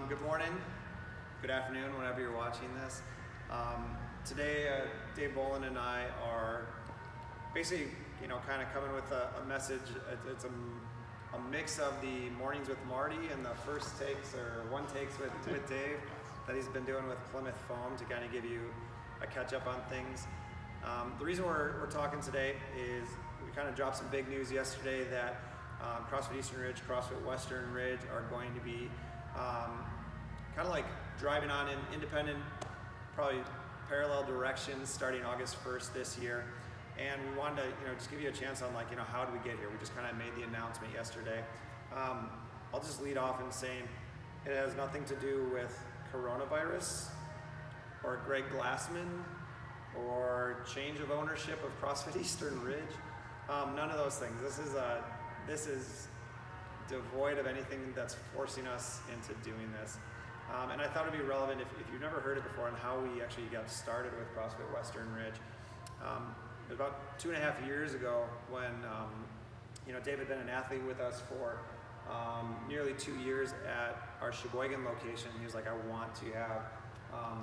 Good morning, good afternoon, whenever you're watching this. Today, Dave Bolin and I are basically, kind of coming with a message. It's a mix of the mornings with Marty and the first takes or one takes with Dave that he's been doing with Plymouth Foam to kind of give you a catch up on things. The reason we're talking today is we kind of dropped some big news yesterday that CrossFit Eastern Ridge, CrossFit Western Ridge are going to be kind of like driving on in independent, probably parallel directions starting August 1st this year. And we wanted to, just give you a chance on how did we get here? We just kind of made the announcement yesterday. I'll just lead off in saying it has nothing to do with coronavirus or Greg Glassman or change of ownership of CrossFit Eastern Ridge. None of those things. This is devoid of anything that's forcing us into doing this. And I thought it'd be relevant if you've never heard it before and how we actually got started with CrossFit Western Ridge. It was about 2.5 years ago when Dave had been an athlete with us for nearly 2 years at our Sheboygan location. He was like, I want to have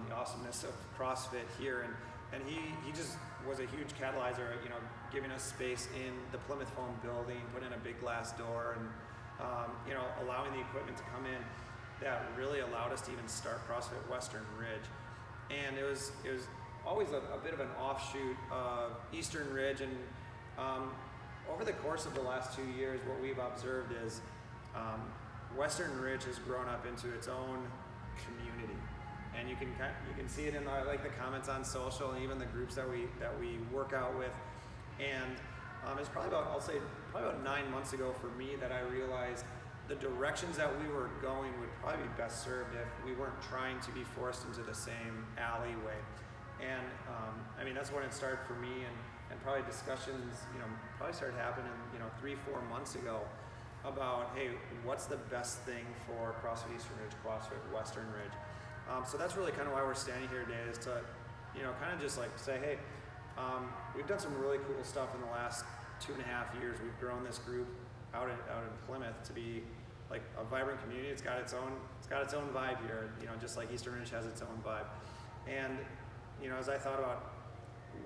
the awesomeness of CrossFit here, and he just was a huge catalyzer, giving us space in the Plymouth Foam building, putting in a big glass door, and allowing the equipment to come in that really allowed us to even start CrossFit Western Ridge. And it was always a bit of an offshoot of Eastern Ridge, and over the course of the last 2 years, what we've observed is Western Ridge has grown up into its own community, and you can see it in the comments on social and even the groups that we work out with. And it's probably about 9 months ago for me that I realized the directions that we were going would probably be best served if we weren't trying to be forced into the same alleyway. And that's when it started for me, and probably discussions probably started happening 3-4 months ago about, hey, what's the best thing for CrossFit Eastern Ridge, CrossFit Western Ridge. So that's really kind of why we're standing here today, is to kind of just say, hey, we've done some really cool stuff in the last 2.5 years. We've grown this group out in Plymouth to be like a vibrant community. It's got its own vibe here, just like Eastern Ridge has its own vibe. And as I thought about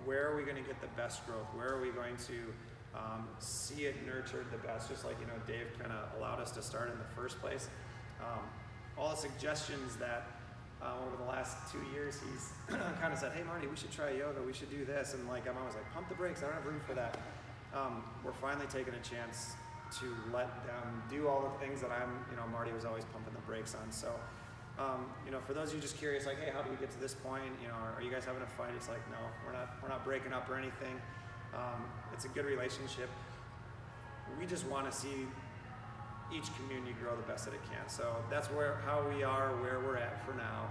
where are we going to get the best growth, where are we going to see it nurtured the best, just like Dave kind of allowed us to start in the first place. All the suggestions that over the last 2 years he's kind of said, hey Marty, we should try yoga, we should do this, and I'm always like, pump the brakes, I don't have room for that. We're finally taking a chance to let them do all the things that Marty was always pumping the brakes on. So, for those of you just curious, like, hey, how do we get to this point? Are you guys having a fight? It's like, no, we're not breaking up or anything. It's a good relationship. We just want to see each community grow the best that it can. So that's how we are, where we're at for now.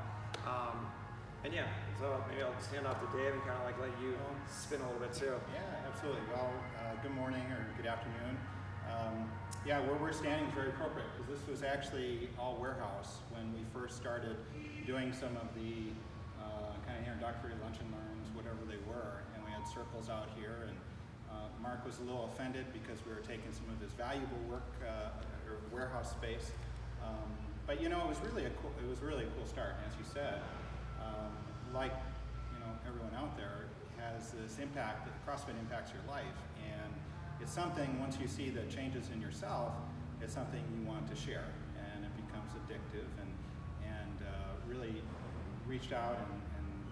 So maybe I'll just hand off to Dave and kind of let you spin a little bit too. Yeah, absolutely. Well, good morning or good afternoon. Where we're standing is very appropriate because this was actually all warehouse when we first started doing some of the kind of introductory lunch and learns, whatever they were, and we had circles out here, and Mark was a little offended because we were taking some of his valuable work or warehouse space, but it was really a cool start. And as you said, everyone out there has this impact that CrossFit impacts your life, and it's something, once you see the changes in yourself, it's something you want to share, and it becomes addictive, and really reached out, and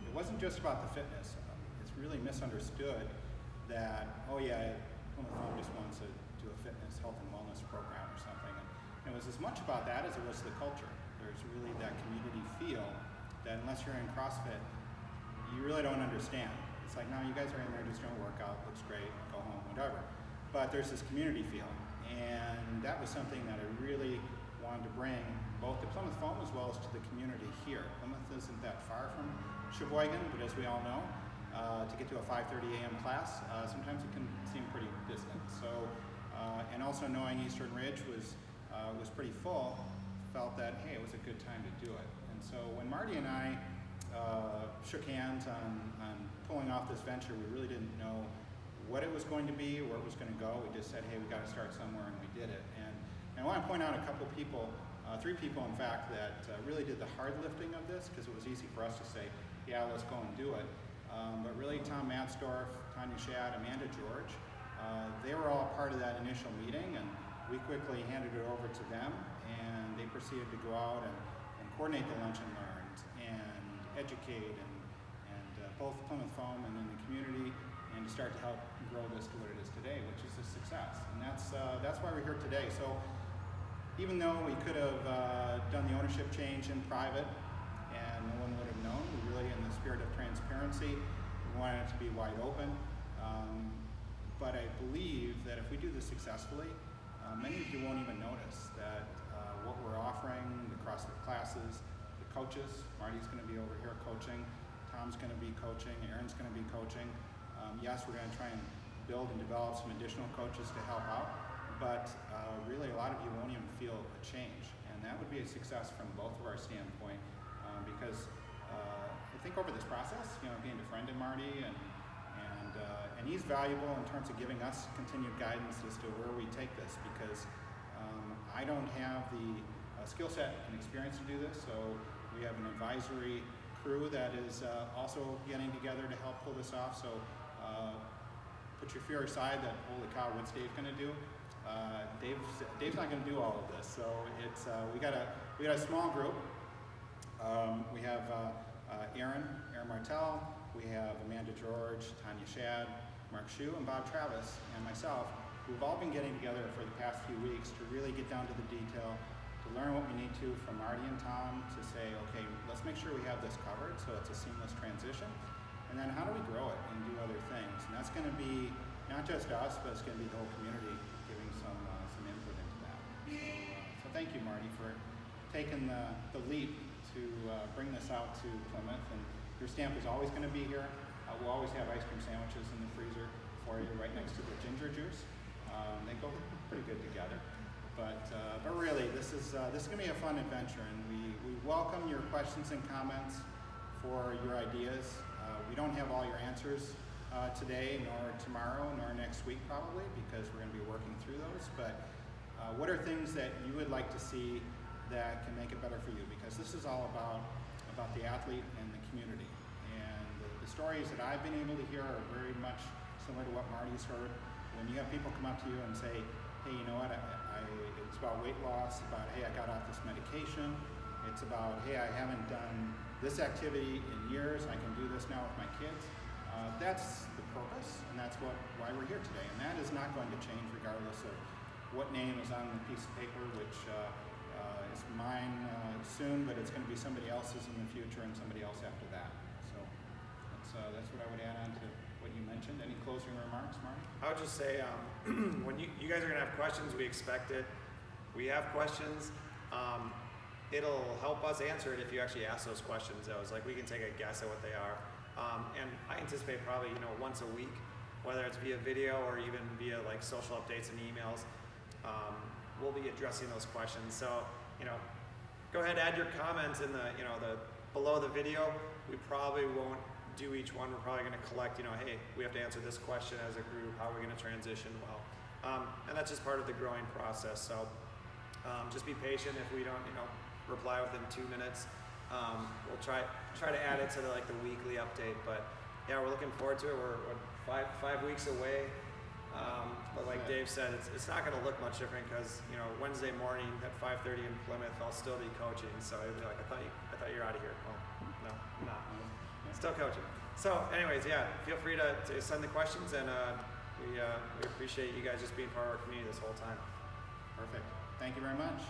it wasn't just about the fitness. It's really misunderstood that, Plymouth Foam just wants to do a fitness, health, and wellness program or something, and it was as much about that as it was the culture. There's really that community feel that unless you're in CrossFit, you really don't understand. It's like, no, you guys are in there just doing a workout, looks great, go home, whatever. But there's this community feeling, and that was something that I really wanted to bring both to Plymouth Foam as well as to the community here. Plymouth isn't that far from Sheboygan, but as we all know, to get to a 5:30 a.m. class, sometimes it can seem pretty distant. So, and also knowing Eastern Ridge was pretty full, felt that, hey, it was a good time to do it. And so when Marty and I shook hands on pulling off this venture, we really didn't know what it was going to be, where it was going to go. We just said, hey, we got to start somewhere, and we did it. And And I want to point out a couple people, 3 people in fact, that really did the hard lifting of this, because it was easy for us to say, yeah, let's go and do it. But really Tom Matsdorf, Tanya Shad, Amanda George, they were all part of that initial meeting, and we quickly handed it over to them, and they proceeded to go out and coordinate the lunch and learns and educate and both Plymouth Foam and in the community, and to start to help grow this to what it is today, which is a success. And that's why we're here today. So even though we could have done the ownership change in private and no one would have known, we really, in the spirit of transparency, we wanted it to be wide open. But I believe that if we do this successfully, many of you won't even notice that what we're offering, the CrossFit classes, the coaches, Marty's going to be over here coaching, Tom's going to be coaching, Aaron's going to be coaching. Yes, we're going to try and build and develop some additional coaches to help out, but really a lot of you won't even feel a change, and that would be a success from both of our standpoint, because I think over this process, you know, gained a friend in Marty, and he's valuable in terms of giving us continued guidance as to where we take this, because I don't have the skill set and experience to do this, so we have an advisory crew that is also getting together to help pull this off. So put your fear aside that, holy cow, what's Dave going to do? Dave's not going to do all of this. So it's we got a small group. We have Aaron Martell, we have Amanda George, Tanya Shad, Mark Shue, and Bob Travis, and myself, who've all been getting together for the past few weeks to really get down to the detail, to learn what we need to from Marty and Tom, to say, okay, let's make sure we have this covered so it's a seamless transition. And then how do we grow it and do other things? And that's going to be not just us, but it's going to be the whole community giving some input into that. So thank you, Marty, for taking the leap to bring this out to Plymouth. And your stamp is always going to be here. We'll always have ice cream sandwiches in the freezer for you right next to the ginger juice. They go pretty good together. But really, this is going to be a fun adventure, and we welcome your questions and comments for your ideas. We don't have all your answers today, nor tomorrow, nor next week probably, because we're going to be working through those. But what are things that you would like to see that can make it better for you? Because this is all about the athlete and the community. And the stories that I've been able to hear are very much similar to what Marty's heard. When you have people come up to you and say, hey, you know what, it's about weight loss, about, hey, I got off this medication. It's about, hey, I haven't done this activity in years, I can do this now with my kids. That's the purpose, and that's why we're here today. And that is not going to change regardless of what name is on the piece of paper, which is mine soon, but it's going to be somebody else's in the future and somebody else after that. So that's what I would add on to what you mentioned. Any closing remarks, Marty? I would just say, when you guys are going to have questions, we expect it. We have questions. It'll help us answer it if you actually ask those questions. Though, it's like we can take a guess at what they are. And I anticipate probably, once a week, whether it's via video or even via like social updates and emails, we'll be addressing those questions. So, go ahead, add your comments in the below the video. We probably won't do each one. We're probably going to collect, hey, we have to answer this question as a group. How are we going to transition well? And that's just part of the growing process. So just be patient if we don't, reply within 2 minutes. We'll try to add it to the weekly update. But yeah, we're looking forward to it. We're 5 weeks away. But like Dave said, it's not going to look much different because Wednesday morning at 5:30 in Plymouth, I'll still be coaching. So it'll be like, I thought you were out of here. Well, no, I'm not. Still coaching. So anyways, yeah, feel free to send the questions, and we appreciate you guys just being part of our community this whole time. Perfect. Thank you very much.